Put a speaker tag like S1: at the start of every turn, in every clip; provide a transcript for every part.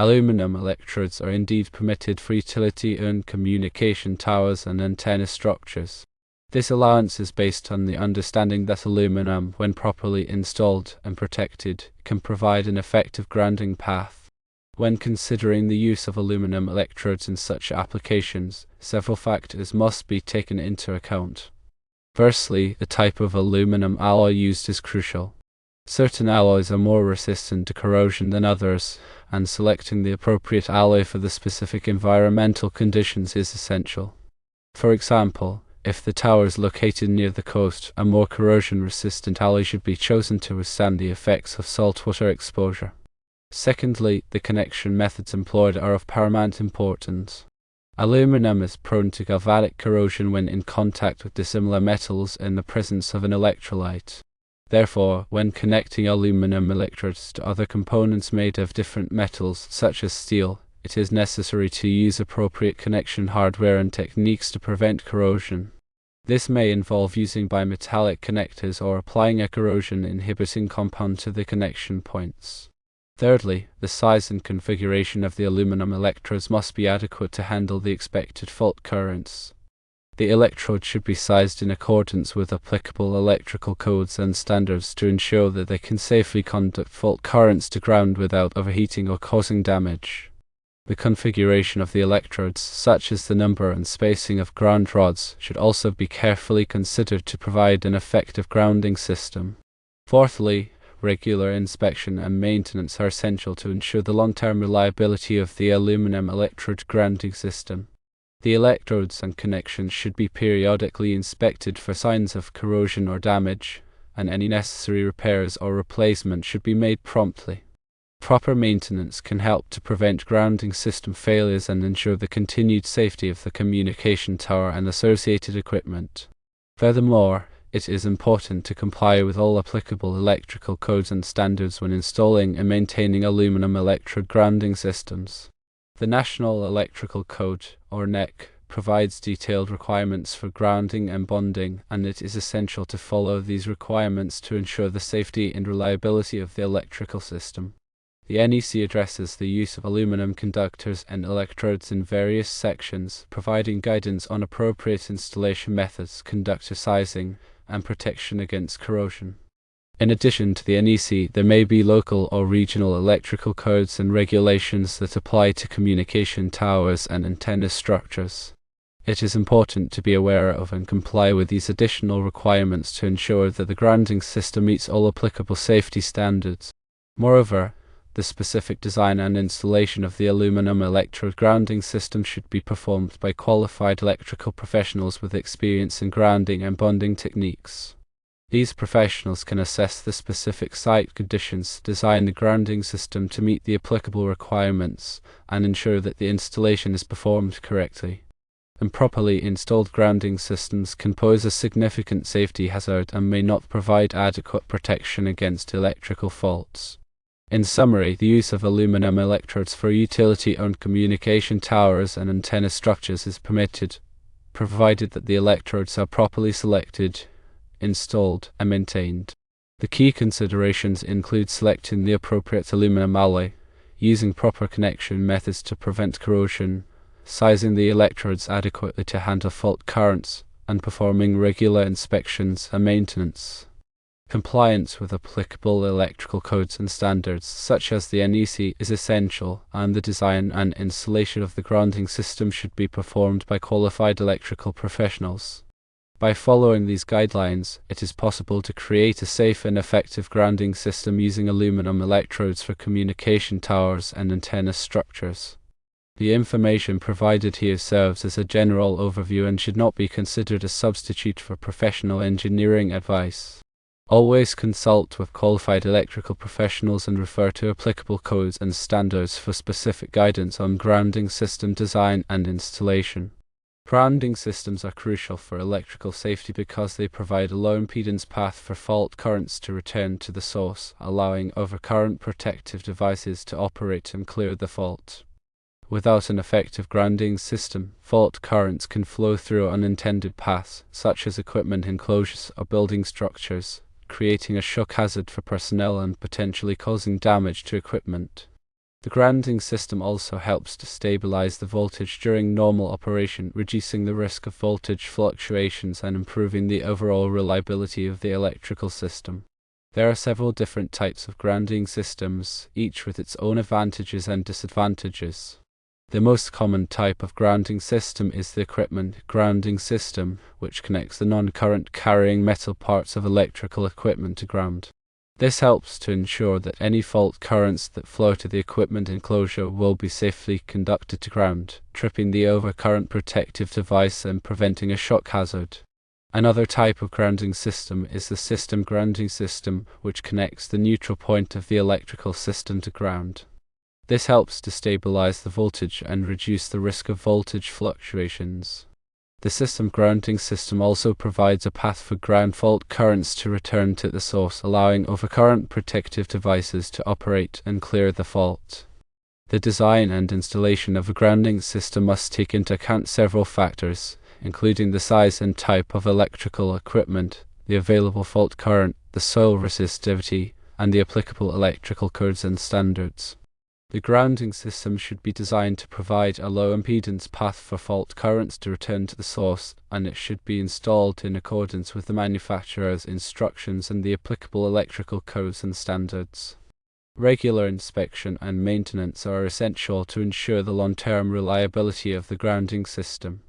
S1: Aluminum electrodes are indeed permitted for utility-owned communication towers and antenna structures. This allowance is based on the understanding that aluminum, when properly installed and protected, can provide an effective grounding path. When considering the use of aluminum electrodes in such applications, several factors must be taken into account. Firstly, the type of aluminum alloy used is crucial. Certain alloys are more resistant to corrosion than others, and selecting the appropriate alloy for the specific environmental conditions is essential. For example, if the tower is located near the coast, a more corrosion-resistant alloy should be chosen to withstand the effects of saltwater exposure. Secondly, the connection methods employed are of paramount importance. Aluminum is prone to galvanic corrosion when in contact with dissimilar metals in the presence of an electrolyte. Therefore, when connecting aluminum electrodes to other components made of different metals, such as steel, it is necessary to use appropriate connection hardware and techniques to prevent corrosion. This may involve using bimetallic connectors or applying a corrosion-inhibiting compound to the connection points. Thirdly, the size and configuration of the aluminum electrodes must be adequate to handle the expected fault currents. The electrode should be sized in accordance with applicable electrical codes and standards to ensure that they can safely conduct fault currents to ground without overheating or causing damage. The configuration of the electrodes, such as the number and spacing of ground rods, should also be carefully considered to provide an effective grounding system. Fourthly, regular inspection and maintenance are essential to ensure the long-term reliability of the aluminum electrode grounding system. The electrodes and connections should be periodically inspected for signs of corrosion or damage, and any necessary repairs or replacement should be made promptly. Proper maintenance can help to prevent grounding system failures and ensure the continued safety of the communication tower and associated equipment. Furthermore, it is important to comply with all applicable electrical codes and standards when installing and maintaining aluminum electrode grounding systems. The National Electrical Code, or NEC, provides detailed requirements for grounding and bonding, and it is essential to follow these requirements to ensure the safety and reliability of the electrical system. The NEC addresses the use of aluminum conductors and electrodes in various sections, providing guidance on appropriate installation methods, conductor sizing, and protection against corrosion. In addition to the NEC, there may be local or regional electrical codes and regulations that apply to communication towers and antenna structures. It is important to be aware of and comply with these additional requirements to ensure that the grounding system meets all applicable safety standards. Moreover, the specific design and installation of the aluminum electrode grounding system should be performed by qualified electrical professionals with experience in grounding and bonding techniques. These professionals can assess the specific site conditions, design the grounding system to meet the applicable requirements, and ensure that the installation is performed correctly. Improperly installed grounding systems can pose a significant safety hazard and may not provide adequate protection against electrical faults. In summary, the use of aluminum electrodes for utility-owned communication towers and antenna structures is permitted, provided that the electrodes are properly selected, installed, and maintained. The key considerations include selecting the appropriate aluminum alloy, using proper connection methods to prevent corrosion, sizing the electrodes adequately to handle fault currents, and performing regular inspections and maintenance. Compliance with applicable electrical codes and standards, such as the NEC, is essential, and the design and installation of the grounding system should be performed by qualified electrical professionals. By following these guidelines, it is possible to create a safe and effective grounding system using aluminum electrodes for communication towers and antenna structures. The information provided here serves as a general overview and should not be considered a substitute for professional engineering advice. Always consult with qualified electrical professionals and refer to applicable codes and standards for specific guidance on grounding system design and installation. Grounding systems are crucial for electrical safety because they provide a low impedance path for fault currents to return to the source, allowing overcurrent protective devices to operate and clear the fault. Without an effective grounding system, fault currents can flow through unintended paths, such as equipment enclosures or building structures, creating a shock hazard for personnel and potentially causing damage to equipment. The grounding system also helps to stabilize the voltage during normal operation, reducing the risk of voltage fluctuations and improving the overall reliability of the electrical system. There are several different types of grounding systems, each with its own advantages and disadvantages. The most common type of grounding system is the equipment grounding system, which connects the non-current carrying metal parts of electrical equipment to ground. This helps to ensure that any fault currents that flow to the equipment enclosure will be safely conducted to ground, tripping the overcurrent protective device and preventing a shock hazard. Another type of grounding system is the system grounding system, which connects the neutral point of the electrical system to ground. This helps to stabilize the voltage and reduce the risk of voltage fluctuations. The system grounding system also provides a path for ground fault currents to return to the source, allowing overcurrent protective devices to operate and clear the fault. The design and installation of a grounding system must take into account several factors, including the size and type of electrical equipment, the available fault current, the soil resistivity, and the applicable electrical codes and standards. The grounding system should be designed to provide a low impedance path for fault currents to return to the source, and it should be installed in accordance with the manufacturer's instructions and the applicable electrical codes and standards. Regular inspection and maintenance are essential to ensure the long-term reliability of the grounding system.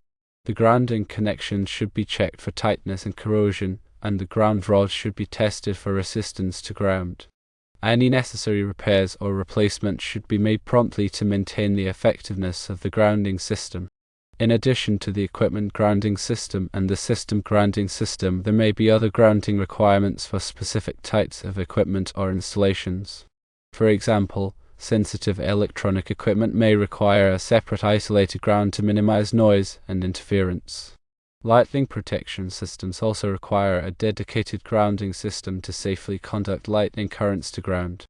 S1: The grounding connections should be checked for tightness and corrosion, and the ground rods should be tested for resistance to ground. Any necessary repairs or replacements should be made promptly to maintain the effectiveness of the grounding system. In addition to the equipment grounding system and the system grounding system, there may be other grounding requirements for specific types of equipment or installations. For example, sensitive electronic equipment may require a separate isolated ground to minimize noise and interference. Lightning protection systems also require a dedicated grounding system to safely conduct lightning currents to ground.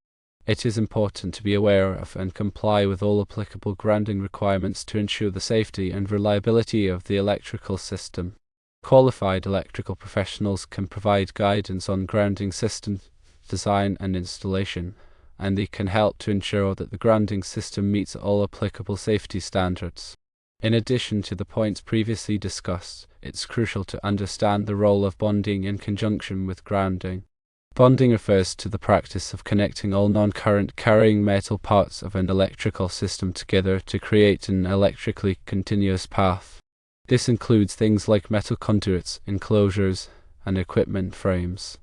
S1: It is important to be aware of and comply with all applicable grounding requirements to ensure the safety and reliability of the electrical system. Qualified electrical professionals can provide guidance on grounding system design and installation, and they can help to ensure that the grounding system meets all applicable safety standards. In addition to the points previously discussed, it's crucial to understand the role of bonding in conjunction with grounding. Bonding refers to the practice of connecting all non-current carrying metal parts of an electrical system together to create an electrically continuous path. This includes things like metal conduits, enclosures, and equipment frames.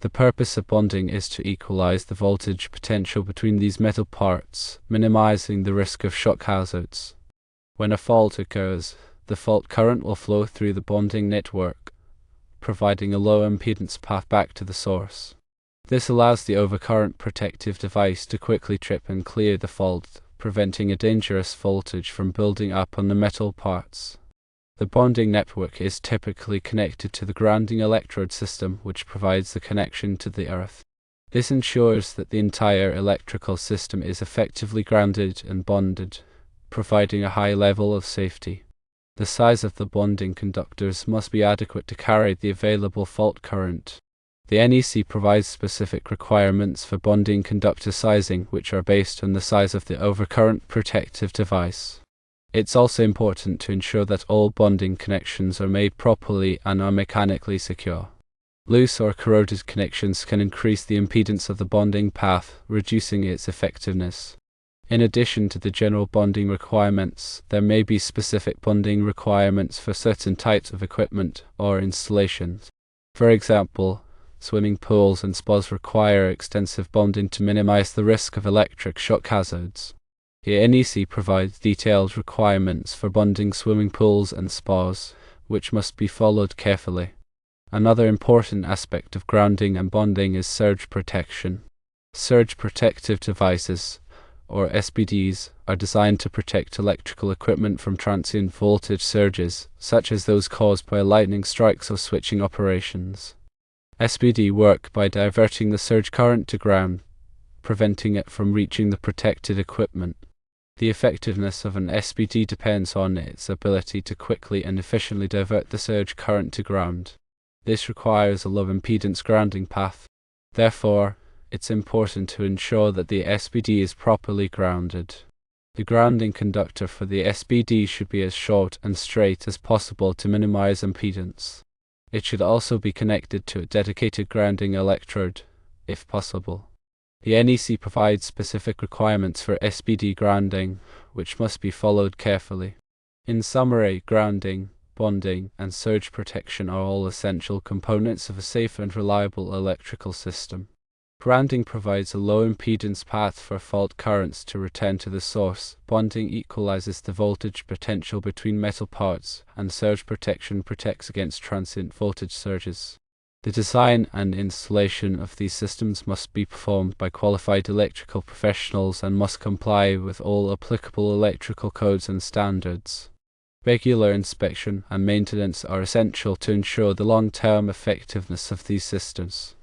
S1: The purpose of bonding is to equalize the voltage potential between these metal parts, minimizing the risk of shock hazards. When a fault occurs, the fault current will flow through the bonding network, providing a low impedance path back to the source. This allows the overcurrent protective device to quickly trip and clear the fault, preventing a dangerous voltage from building up on the metal parts. The bonding network is typically connected to the grounding electrode system, which provides the connection to the earth. This ensures that the entire electrical system is effectively grounded and bonded, providing a high level of safety. The size of the bonding conductors must be adequate to carry the available fault current. The NEC provides specific requirements for bonding conductor sizing, which are based on the size of the overcurrent protective device. It's also important to ensure that all bonding connections are made properly and are mechanically secure. Loose or corroded connections can increase the impedance of the bonding path, reducing its effectiveness. In addition to the general bonding requirements, there may be specific bonding requirements for certain types of equipment or installations. For example, swimming pools and spas require extensive bonding to minimize the risk of electric shock hazards. The NEC provides detailed requirements for bonding swimming pools and spas, which must be followed carefully. Another important aspect of grounding and bonding is surge protection. Surge protective devices, or SPDs, are designed to protect electrical equipment from transient voltage surges, such as those caused by lightning strikes or switching operations. SPD work by diverting the surge current to ground, preventing it from reaching the protected equipment. The effectiveness of an SPD depends on its ability to quickly and efficiently divert the surge current to ground. This requires a low impedance grounding path. Therefore, it's important to ensure that the SPD is properly grounded. The grounding conductor for the SPD should be as short and straight as possible to minimize impedance. It should also be connected to a dedicated grounding electrode, if possible. The NEC provides specific requirements for SPD grounding, which must be followed carefully. In summary, grounding, bonding, and surge protection are all essential components of a safe and reliable electrical system. Grounding provides a low impedance path for fault currents to return to the source. Bonding equalizes the voltage potential between metal parts, and surge protection protects against transient voltage surges. The design and installation of these systems must be performed by qualified electrical professionals and must comply with all applicable electrical codes and standards. Regular inspection and maintenance are essential to ensure the long-term effectiveness of these systems.